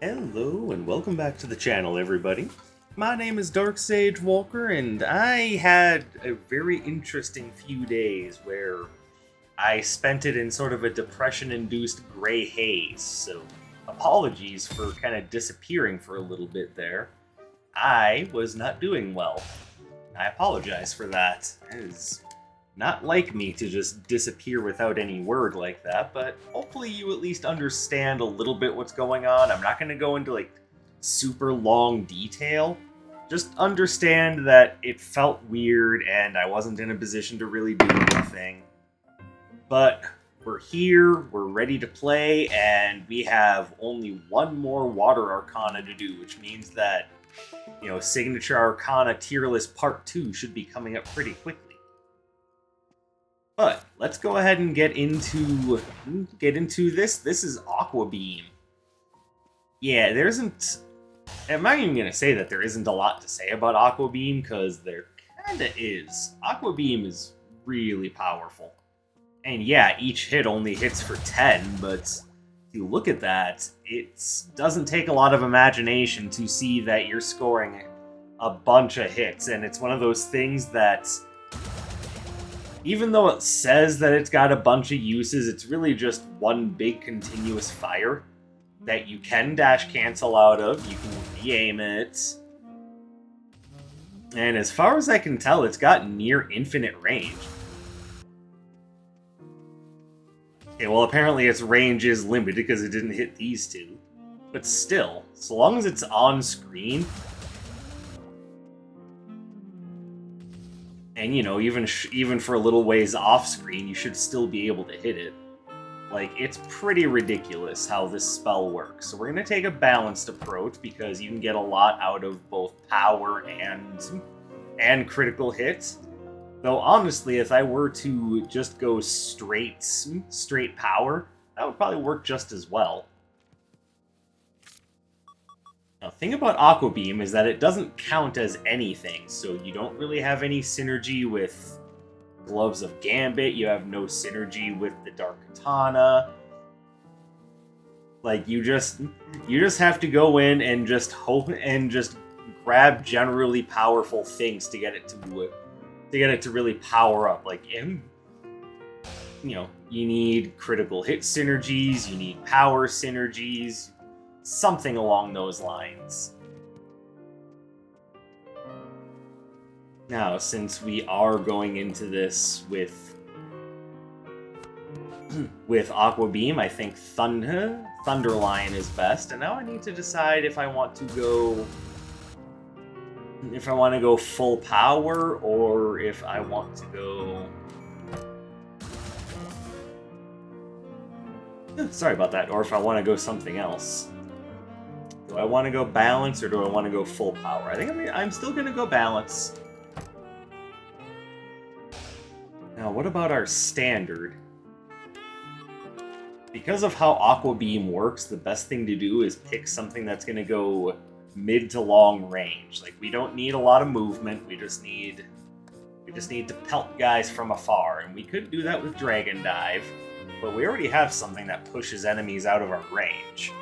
Hello and welcome back to the channel, everybody. My name is Dark Sage Walker, and I had a very interesting few days where I spent it in sort of a depression-induced gray haze, so apologies for kind of disappearing for a little bit there. I was not doing well. I apologize for that. It is not like me to just disappear without any word like that, but hopefully you at least understand a little bit what's going on. I'm not going to go into like super long detail. Just understand that it felt weird and I wasn't in a position to really do anything. But we're here, we're ready to play, and we have only one more Water Arcana to do, which means that, Signature Arcana Tier List Part 2 should be coming up pretty quickly. But let's go ahead and get into this. This is Aqua Beam. Yeah, I'm not even going to say that there isn't a lot to say about Aqua Beam, because there kinda is. Aqua Beam is really powerful. And yeah, each hit only hits for 10, but if you look at that, it doesn't take a lot of imagination to see that you're scoring a bunch of hits, and it's one of those things that, even though it says that it's got a bunch of uses, it's really just one big continuous fire that you can dash cancel out of, you can re-aim it, and as far as I can tell, it's got near infinite range. Okay, well apparently its range is limited because it didn't hit these two, but still, so long as it's on screen, and, even for a little ways off screen, you should still be able to hit it. Like, it's pretty ridiculous how this spell works. So we're going to take a balanced approach, because you can get a lot out of both power and critical hits. Though, honestly, if I were to just go straight power, that would probably work just as well. Now, the thing about Aqua Beam is that it doesn't count as anything, so you don't really have any synergy with Gloves of Gambit, you have no synergy with the Dark Katana. Like, you just have to go in and just hope and just grab generally powerful things to get it to really power up. Like, you need critical hit synergies, you need power synergies, something along those lines. Now, since we are going into this with Aqua Beam, I think Thunderline is best. And now I need to decide if I want to go full power, or if I want to go... Sorry about that. Or if I want to go something else. Do I want to go balance, or do I want to go full power? I think I'm still going to go balance. Now, what about our standard? Because of how Aqua Beam works, the best thing to do is pick something that's going to go mid to long range. Like, we don't need a lot of movement, we just need to pelt guys from afar, and we could do that with Dragon Dive, but we already have something that pushes enemies out of our range.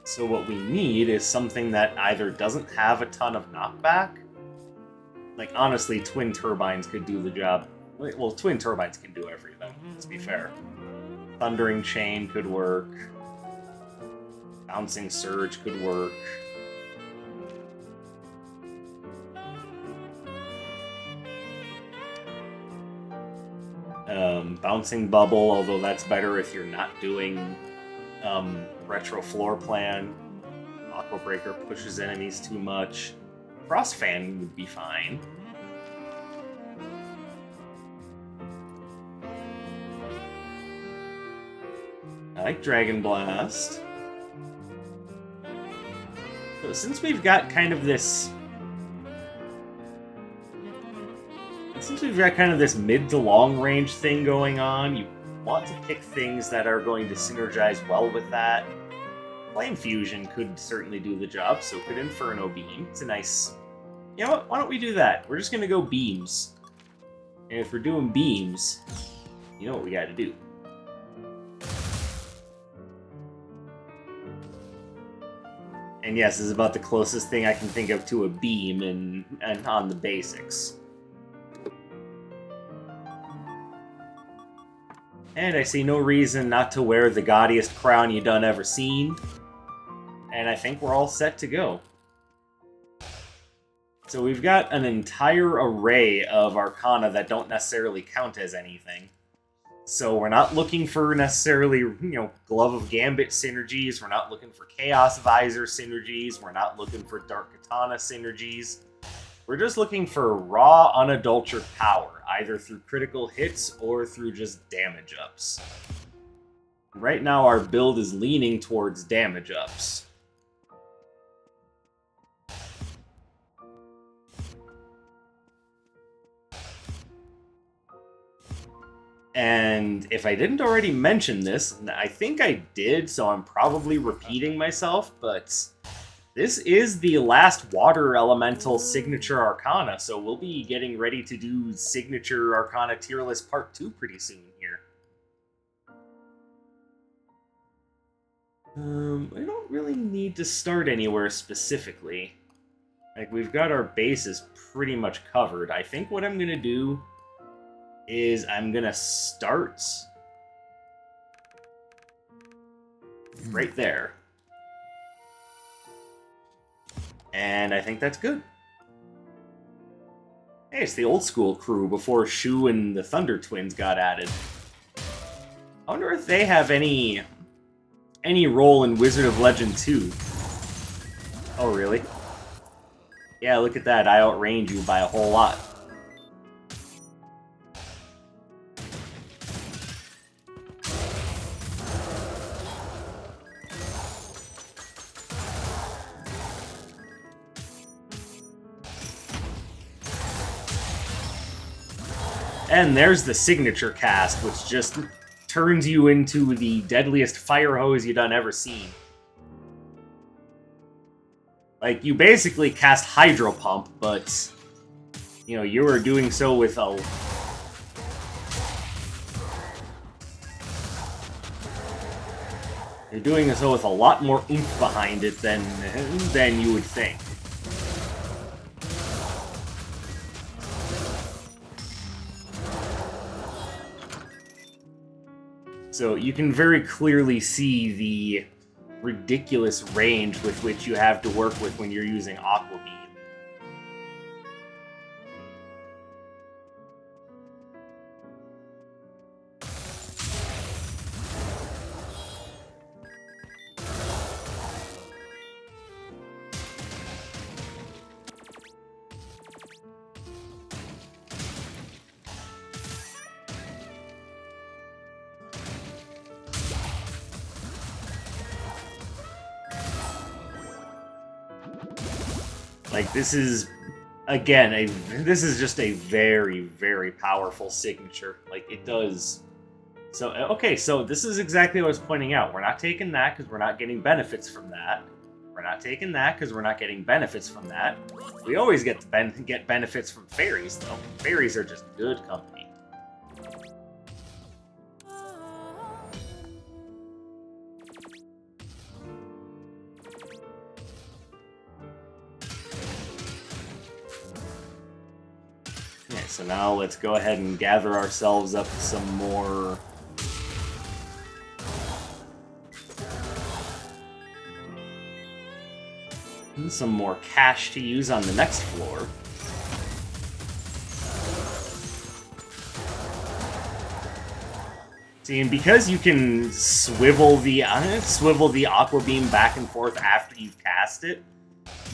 So what we need is something that either doesn't have a ton of knockback. Like, honestly, Twin Turbines could do the job. Well, Twin Turbines can do everything, let's be fair. Thundering Chain could work. Bouncing Surge could work. Bouncing Bubble, although that's better if you're not doing Retro Floor Plan. Aqua Breaker pushes enemies too much. Crossfan would be fine. I like Dragon Blast. So since we've got kind of this mid to long range thing going on, you want to pick things that are going to synergize well with that. Flame Fusion could certainly do the job, so could Inferno Beam. It's a nice... You know what? Why don't we do that? We're just going to go beams. And if we're doing beams, you know what we got to do. And yes, this is about the closest thing I can think of to a beam and on the basics. And I see no reason not to wear the gaudiest crown you done ever seen. And I think we're all set to go. So we've got an entire array of arcana that don't necessarily count as anything. So we're not looking for necessarily, Glove of Gambit synergies. We're not looking for Chaos Visor synergies. We're not looking for Dark Katana synergies. We're just looking for raw, unadulterated power, either through critical hits or through just damage ups. Right now our build is leaning towards damage ups. And if I didn't already mention this, I think I did, so I'm probably repeating myself, but this is the last Water Elemental Signature Arcana, so we'll be getting ready to do Signature Arcana Tier List Part 2 pretty soon here. I don't really need to start anywhere specifically. Like, we've got our bases pretty much covered. I think what I'm going to do is I'm gonna start right there. And I think that's good. Hey, it's the old school crew before Shu and the Thunder Twins got added. I wonder if they have any role in Wizard of Legend 2. Oh, really? Yeah, look at that. I outrange you by a whole lot. And there's the signature cast, which just turns you into the deadliest fire hose you done ever seen. Like, you basically cast Hydro Pump, but, you are doing so with a... You're doing so with a lot more oomph behind it than you would think. So you can very clearly see the ridiculous range with which you have to work with when you're using Aqua Beam. Like, this is, again, this is just a very, very powerful signature. Like, it does... So, okay, so this is exactly what I was pointing out. We're not taking that because we're not getting benefits from that. We're not taking that because we're not getting benefits from that. We always get benefits from fairies, though. Fairies are just good company. So now let's go ahead and gather ourselves up some more... some more cash to use on the next floor. See, and because you can swivel the Aqua Beam back and forth after you've cast it,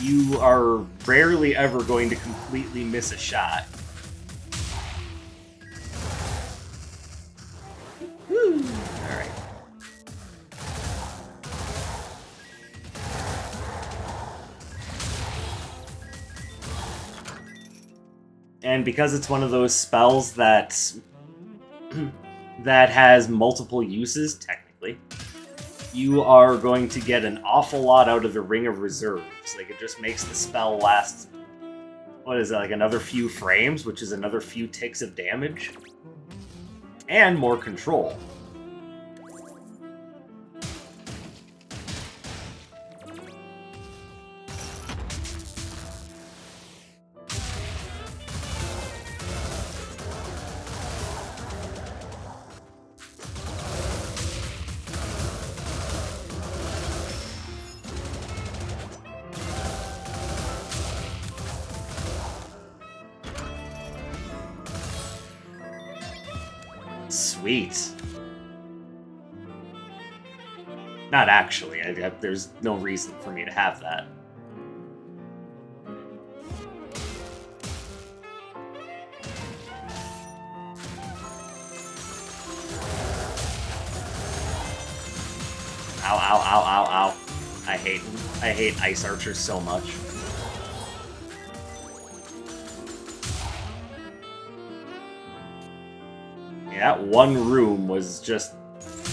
you are rarely ever going to completely miss a shot. Alright. And because it's one of those spells that has multiple uses, technically, you are going to get an awful lot out of the Ring of Reserves. Like, it just makes the spell last, what is it, like another few frames, which is another few ticks of damage. And more control. Sweet. Not actually. There's no reason for me to have that. Ow, ow, ow, ow, ow. I hate ice archers so much. Yeah, that one room was just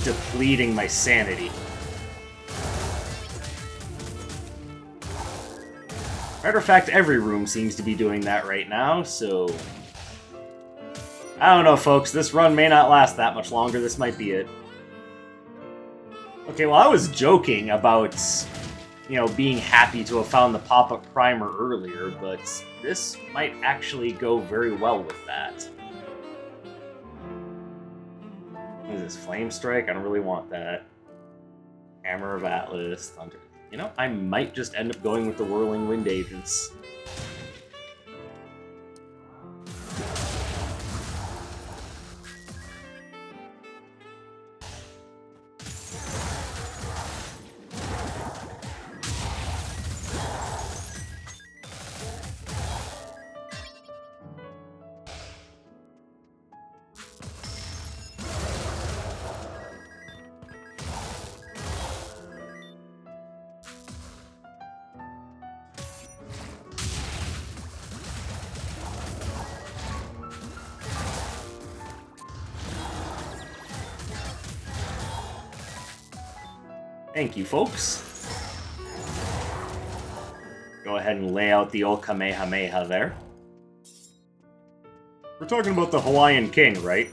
depleting my sanity. Matter of fact, every room seems to be doing that right now, so... I don't know, folks. This run may not last that much longer. This might be it. Okay, well, I was joking about, you know, being happy to have found the pop-up primer earlier, but this might actually go very well with that. What is this, Flame Strike? I don't really want that. Hammer of Atlas, Thunder. You know, I might just end up going with the Whirling Wind Agents. Thank you, folks. Go ahead and lay out the old Kamehameha there. We're talking about the Hawaiian King, right?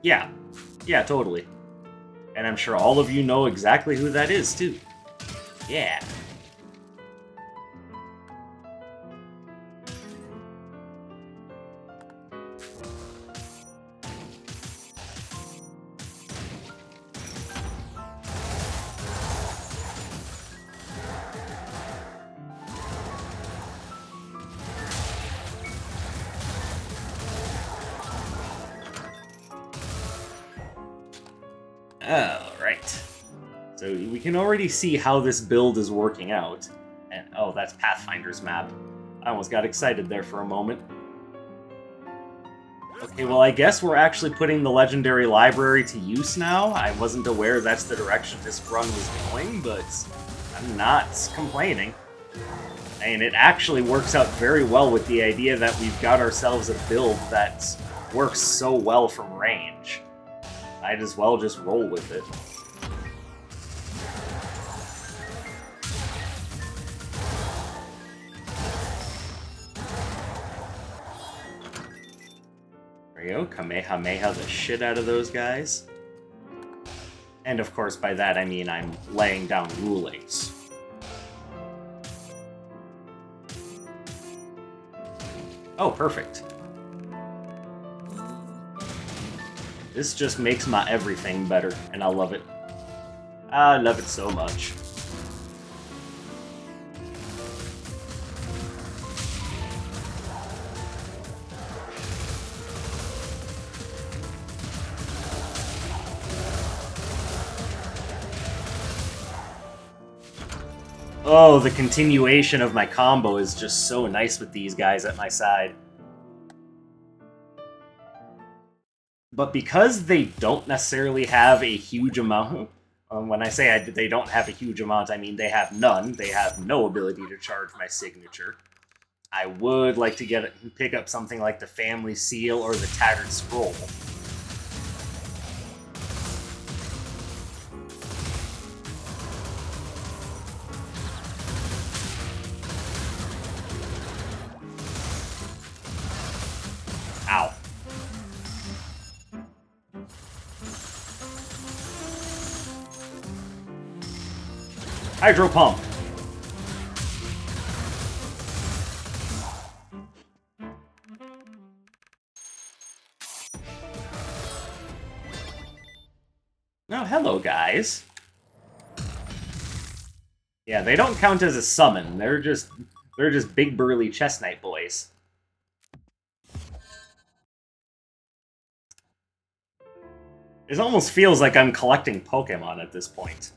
Yeah. Yeah, totally. And I'm sure all of you know exactly who that is, too. Yeah. Alright. So we can already see how this build is working out. And oh, that's Pathfinder's map. I almost got excited there for a moment. Okay, well, I guess we're actually putting the Legendary Library to use now. I wasn't aware that's the direction this run was going, but I'm not complaining. And it actually works out very well with the idea that we've got ourselves a build that works so well from range. Might as well just roll with it. There you go, Kamehameha the shit out of those guys. And of course, by that I mean I'm laying down rulings. Oh, perfect. This just makes my everything better, and I love it. I love it so much. Oh, the continuation of my combo is just so nice with these guys at my side. But because they don't necessarily have a huge amount, when I say they don't have a huge amount, I mean they have none. They have no ability to charge my signature. I would like to pick up something like the Family Seal or the Tattered Scroll. Ow. Hydro Pump. Oh, hello, guys. Yeah, they don't count as a summon. They're just big burly chest knight boys. It almost feels like I'm collecting Pokemon at this point.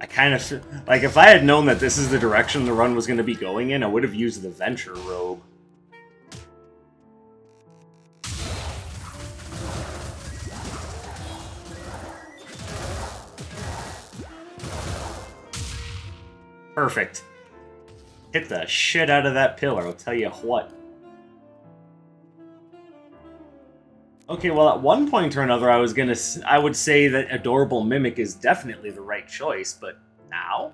I kind of... Like, if I had known that this is the direction the run was going to be going in, I would have used the Venture Robe. Perfect. Hit the shit out of that pillar, I'll tell you what. Okay, well, at one point or another, I would say that Adorable Mimic is definitely the right choice, but now?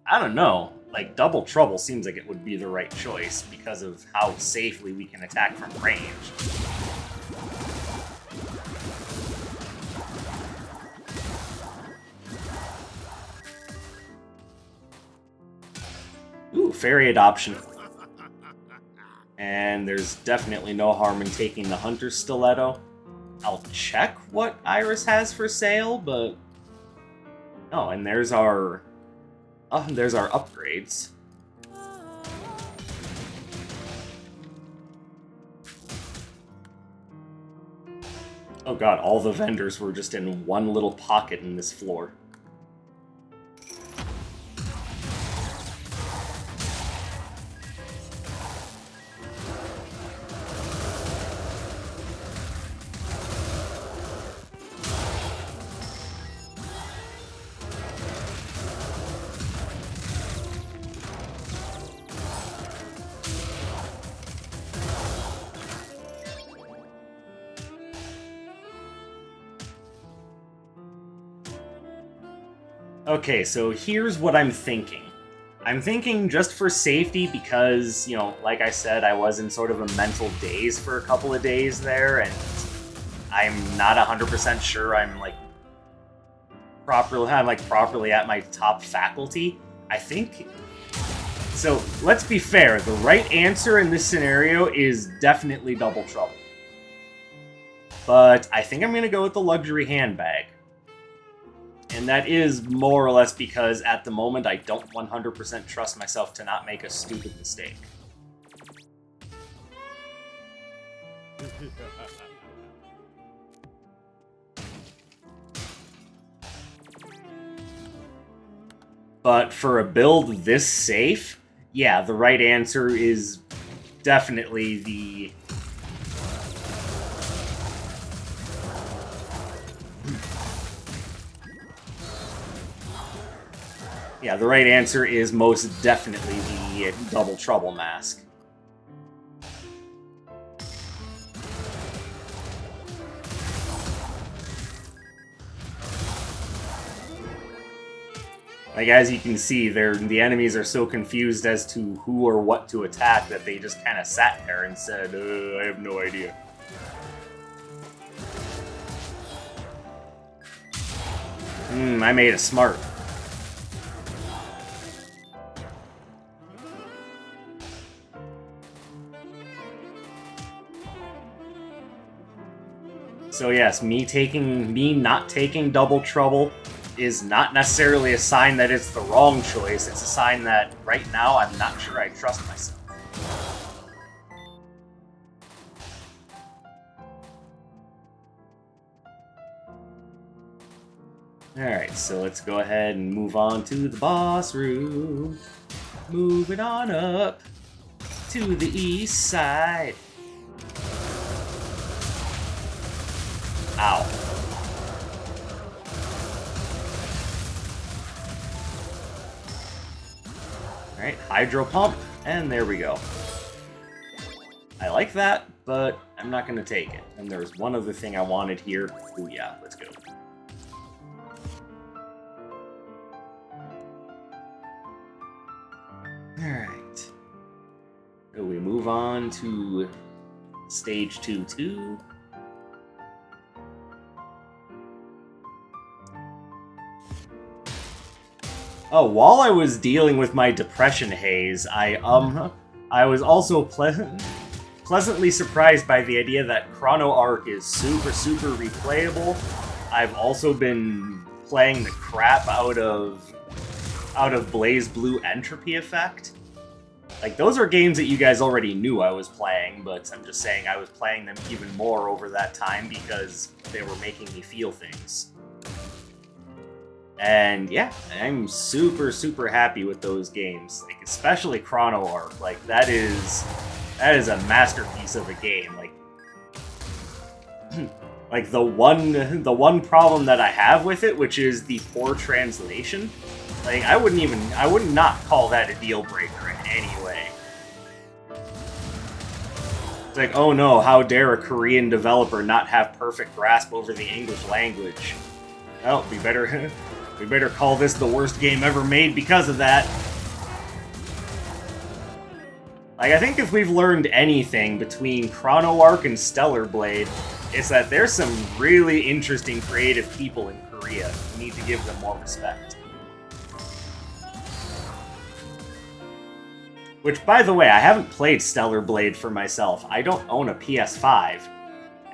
I don't know. Like, Double Trouble seems like it would be the right choice because of how safely we can attack from range. Ooh, Fairy Adoption. And there's definitely no harm in taking the Hunter's Stiletto. I'll check what Iris has for sale, but... Oh, and there's our upgrades. Oh god, all the vendors were just in one little pocket in this floor. Okay, so here's what I'm thinking. I'm thinking just for safety because, you know, like I said, I was in sort of a mental daze for a couple of days there, and I'm not 100% sure I'm properly at my top faculty. I think... So, let's be fair, the right answer in this scenario is definitely Double Trouble. But I think I'm going to go with the Luxury Handbag. And that is more or less because, at the moment, I don't 100% trust myself to not make a stupid mistake. But for a build this safe, yeah, the right answer is definitely the... Yeah, the right answer is most definitely the Double Trouble mask. Like, as you can see, the enemies are so confused as to who or what to attack that they just kind of sat there and said, I have no idea. I made it smart. So yes, me not taking Double Trouble is not necessarily a sign that it's the wrong choice. It's a sign that right now I'm not sure I trust myself. Alright, so let's go ahead and move on to the boss room. Moving on up to the east side. Ow. Alright, Hydro Pump, and there we go. I like that, but I'm not going to take it. And there's one other thing I wanted here. Ooh, yeah, let's go. Alright. So we move on to Stage 2-2. Oh, while I was dealing with my depression haze, I I was also pleasantly surprised by the idea that Chrono Arc is super replayable. I've also been playing the crap out of Blaze Blue Entropy Effect. Like, those are games that you guys already knew I was playing, but I'm just saying I was playing them even more over that time because they were making me feel things. And yeah, I'm super happy with those games, like especially Chrono Arc. Like, that is a masterpiece of a game. Like, like the one problem that I have with it, which is the poor translation. Like, I would not call that a deal breaker in any way. It's like, oh no, how dare a Korean developer not have perfect grasp over the English language? Well, we better call this the worst game ever made because of that. Like, I think if we've learned anything between Chrono Arc and Stellar Blade, it's that there's some really interesting creative people in Korea. We need to give them more respect. Which, by the way, I haven't played Stellar Blade for myself. I don't own a PS5.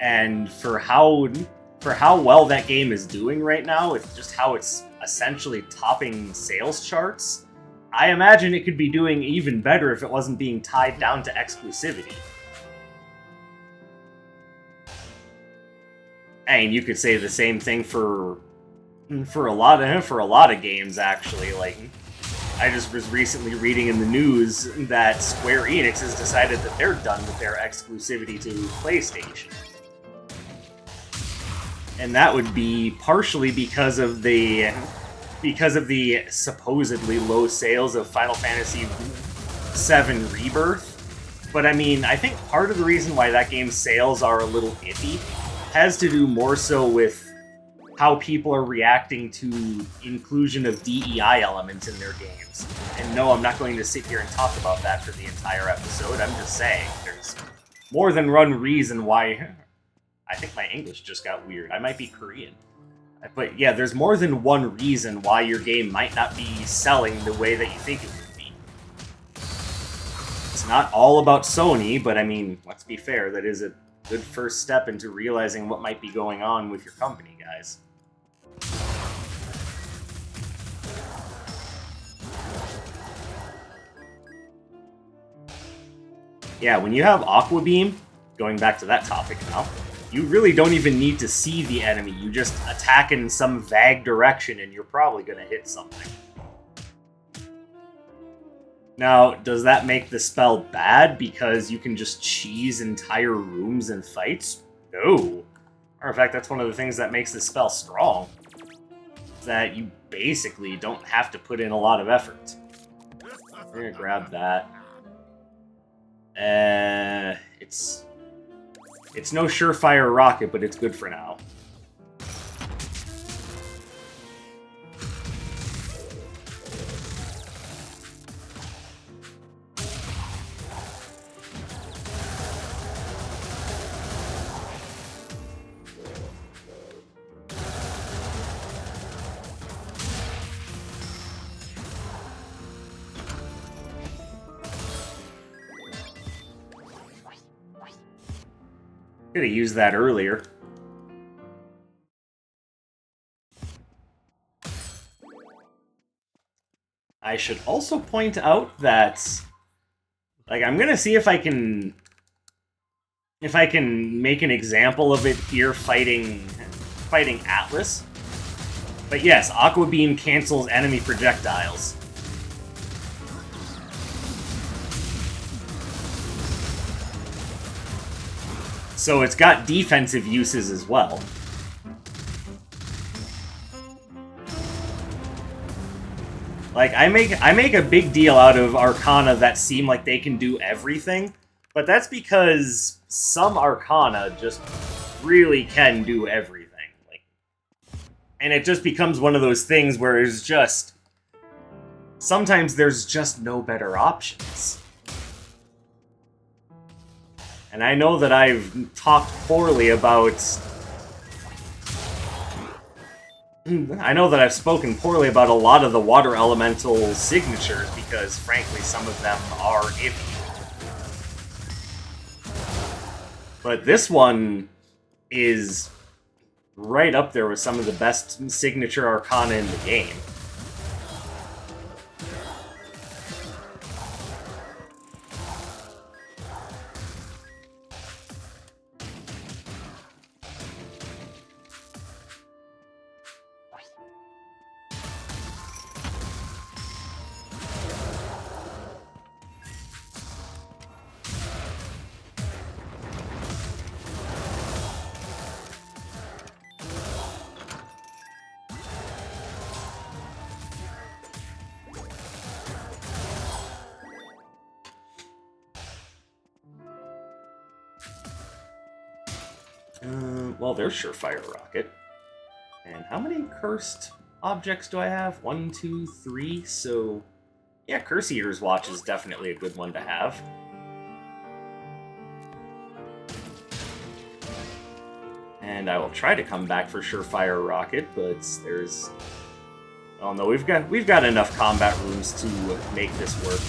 And for how well that game is doing right now, with just how it's essentially topping sales charts, I imagine it could be doing even better if it wasn't being tied down to exclusivity. And you could say the same thing for a lot of games, actually. Like, I just was recently reading in the news that Square Enix has decided that they're done with their exclusivity to PlayStation. And that would be partially because of the supposedly low sales of Final Fantasy VII Rebirth. But I mean, I think part of the reason why that game's sales are a little iffy has to do more so with how people are reacting to inclusion of DEI elements in their games. And no, I'm not going to sit here and talk about that for the entire episode. I'm just saying, there's more than one reason why... I think my English just got weird. I might be Korean. But yeah, there's more than one reason why your game might not be selling the way that you think it would be. It's not all about Sony, but I mean, let's be fair, that is a good first step into realizing what might be going on with your company, guys. Yeah, when you have Aqua Beam, going back to that topic now, you really don't even need to see the enemy. You just attack in some vague direction and you're probably going to hit something. Now, does that make the spell bad because you can just cheese entire rooms in fights? No. Or in fact, that's one of the things that makes the spell strong. That you basically don't have to put in a lot of effort. We're going to grab that. It's no surefire rocket, but it's good for now. Could have used that earlier. I should also point out that, like, I'm gonna see if I can make an example of it here fighting Atlas. But yes, Aqua Beam cancels enemy projectiles. So it's got defensive uses as well. Like, I make a big deal out of Arcana that seem like they can do everything, but that's because some Arcana just really can do everything. Like, and it just becomes one of those things where it's just... sometimes there's just no better options. And I know that I've talked poorly about... I know that I've spoken poorly about a lot of the water elemental signatures because, frankly, some of them are iffy. But this one is right up there with some of the best signature arcana in the game. Well, there's Surefire Rocket. And how many cursed objects do I have? 1, 2, 3. So, yeah, Curse Eater's Watch is definitely a good one to have. And I will try to come back for Surefire Rocket, but there's... Oh no, we've got enough combat rooms to make this work.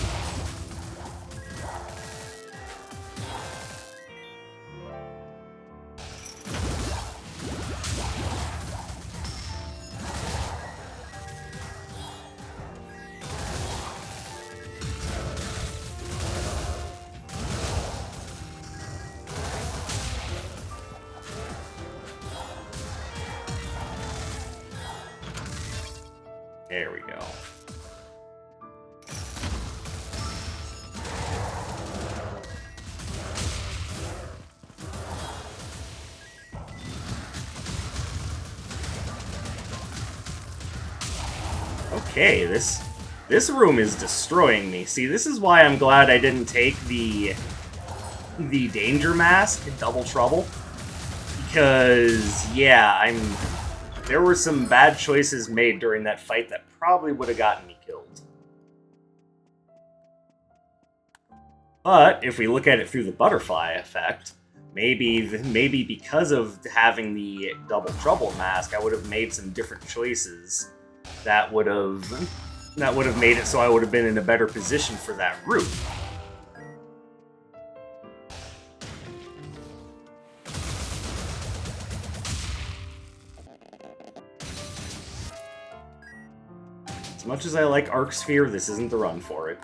There we go. Okay, this room is destroying me. See, this is why I'm glad I didn't take the danger mask in Double Trouble. Because, yeah, there were some bad choices made during that fight that probably would have gotten me killed. But, if we look at it through the butterfly effect, maybe because of having the Double Trouble mask, I would have made some different choices that would have made it so I would have been in a better position for that route. As much as I like Arc Sphere, this isn't the run for it.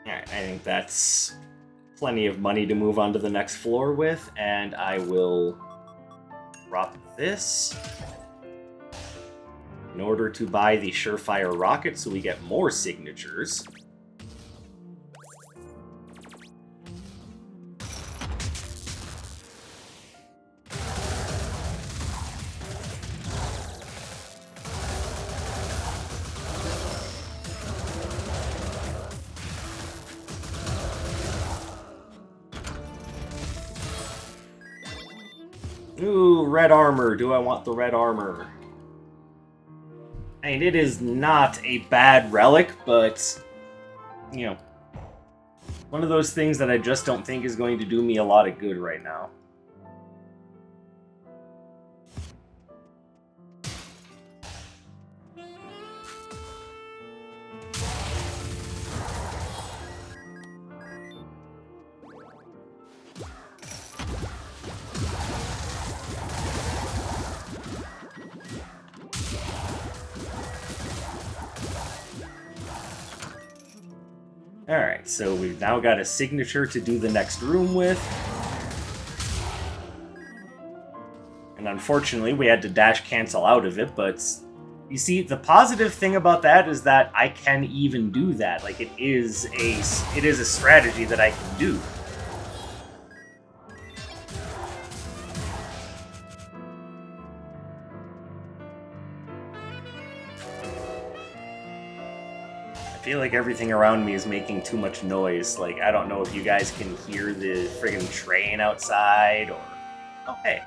Alright, I think that's plenty of money to move on to the next floor with, and I will drop this in order to buy the Surefire Rocket so we get more signatures. Ooh, red armor. Do I want the red armor? I mean, it is not a bad relic, but, you know, one of those things that I just don't think is going to do me a lot of good right now. Alright, so we've now got a signature to do the next room with. And unfortunately, we had to dash cancel out of it, but you see, the positive thing about that is that I can even do that. Like, it is a strategy that I can do. I feel like everything around me is making too much noise. Like, I don't know if you guys can hear the friggin' train outside, or... Oh, hey.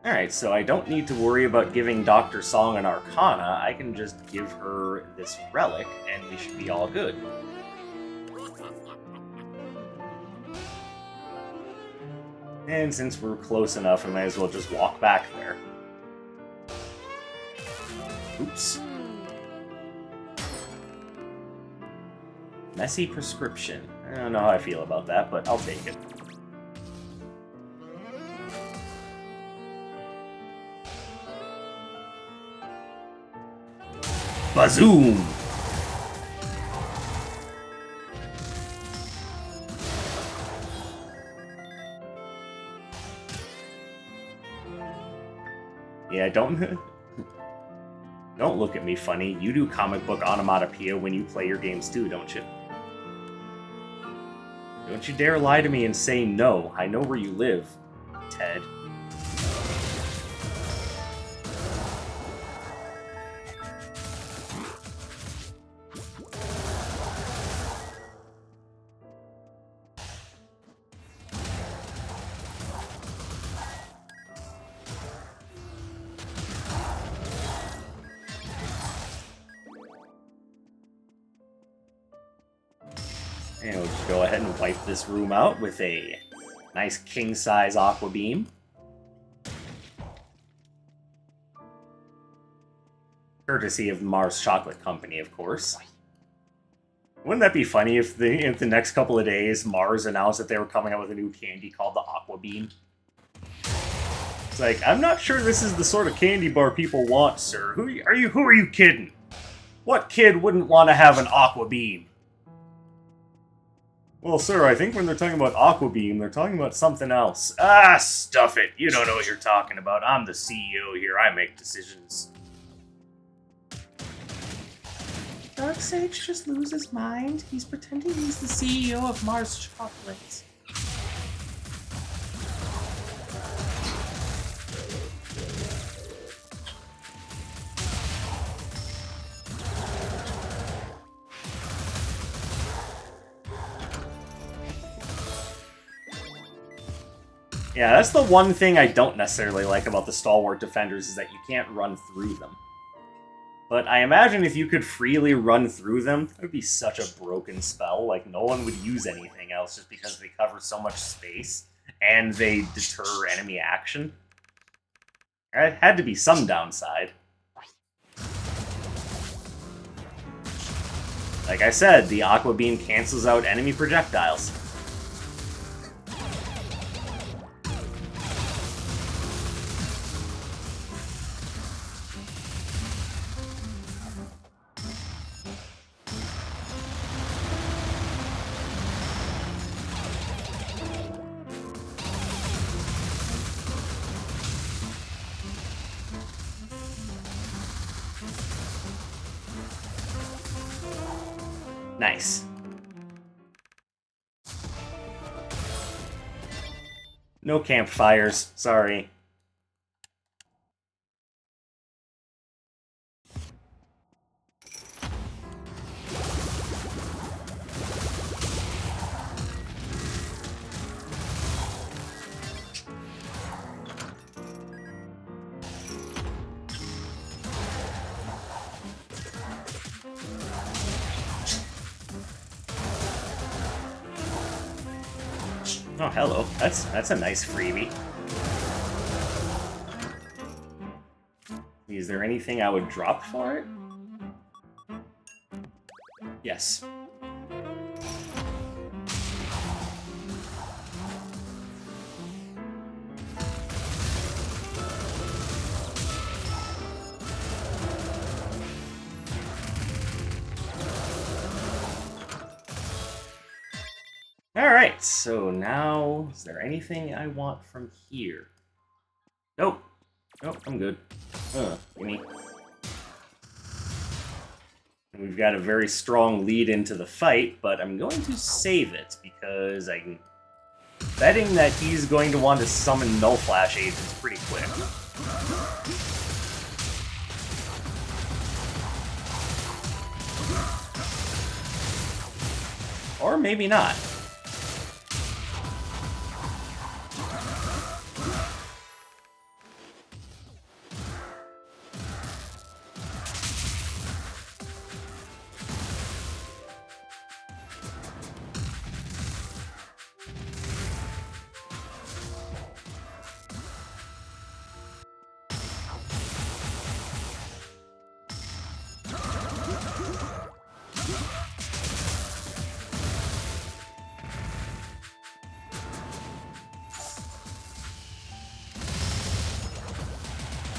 Alright, so I don't need to worry about giving Dr. Song an Arcana. I can just give her this relic, and we should be all good. And since we're close enough, I might as well just walk back there. Oops. Messy prescription. I don't know how I feel about that, but I'll take it. Bazoom! Yeah, don't look at me funny. You do comic book onomatopoeia when you play your games too, don't you? Don't you dare lie to me and say no. I know where you live, Ted. And we'll just go ahead and wipe this room out with a nice king-size Aqua Beam. Courtesy of Mars Chocolate Company, of course. Wouldn't that be funny if the next couple of days Mars announced that they were coming out with a new candy called the Aqua Beam? It's like, I'm not sure this is the sort of candy bar people want, sir. Who are you kidding? What kid wouldn't want to have an Aqua Beam? Well, sir, I think when they're talking about Aqua Beam, they're talking about something else. Ah, stuff it. You don't know what you're talking about. I'm the CEO here. I make decisions. Darkseid just lose his mind. He's pretending he's the CEO of Mars Chocolate. Yeah, that's the one thing I don't necessarily like about the Stalwart Defenders, is that you can't run through them. But I imagine if you could freely run through them, that would be such a broken spell. Like, no one would use anything else just because they cover so much space, and they deter enemy action. It had to be some downside. Like I said, the Aqua Beam cancels out enemy projectiles. Nice. No campfires, sorry. Oh, hello. That's a nice freebie. Is there anything I would drop for it? Yes. Alright, so now, is there anything I want from here? Nope. Nope, I'm good. Gimme. We've got a very strong lead into the fight, but I'm going to save it, because I'm betting that he's going to want to summon Null Flash agents pretty quick. Or maybe not.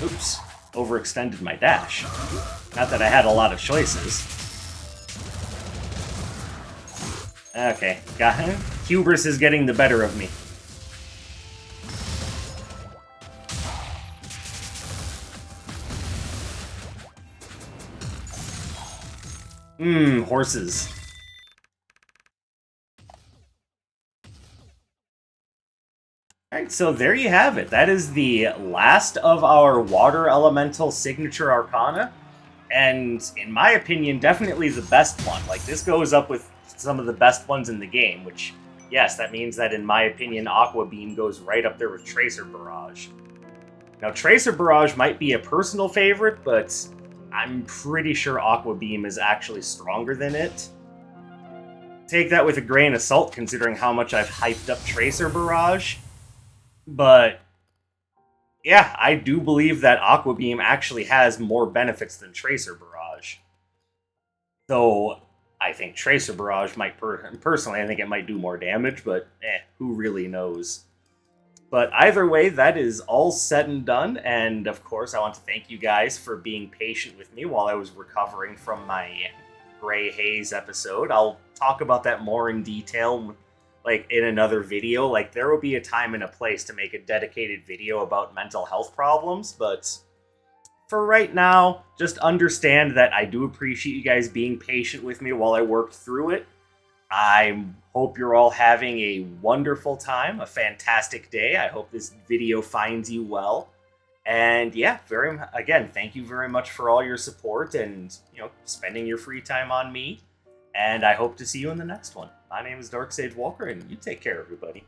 Oops, overextended my dash. Not that I had a lot of choices. Okay, got him. Hubris is getting the better of me. Horses. Alright, so there you have it. That is the last of our Water Elemental Signature Arcana. And, in my opinion, definitely the best one. Like, this goes up with some of the best ones in the game, which, yes, that means that, in my opinion, Aqua Beam goes right up there with Tracer Barrage. Now, Tracer Barrage might be a personal favorite, but I'm pretty sure Aqua Beam is actually stronger than it. Take that with a grain of salt, considering how much I've hyped up Tracer Barrage. But, yeah, I do believe that Aqua Beam actually has more benefits than Tracer Barrage. So, I think Tracer Barrage might, personally, I think it might do more damage, but who really knows? But either way, that is all said and done, and of course, I want to thank you guys for being patient with me while I was recovering from my Gray Haze episode. I'll talk about that more in detail, like, in another video. Like, there will be a time and a place to make a dedicated video about mental health problems, but for right now, just understand that I do appreciate you guys being patient with me while I worked through it. I hope you're all having a wonderful time, a fantastic day. I hope this video finds you well. And yeah, again, thank you very much for all your support and, spending your free time on me. And I hope to see you in the next one. My name is Dark Sage Walker, and you take care, everybody.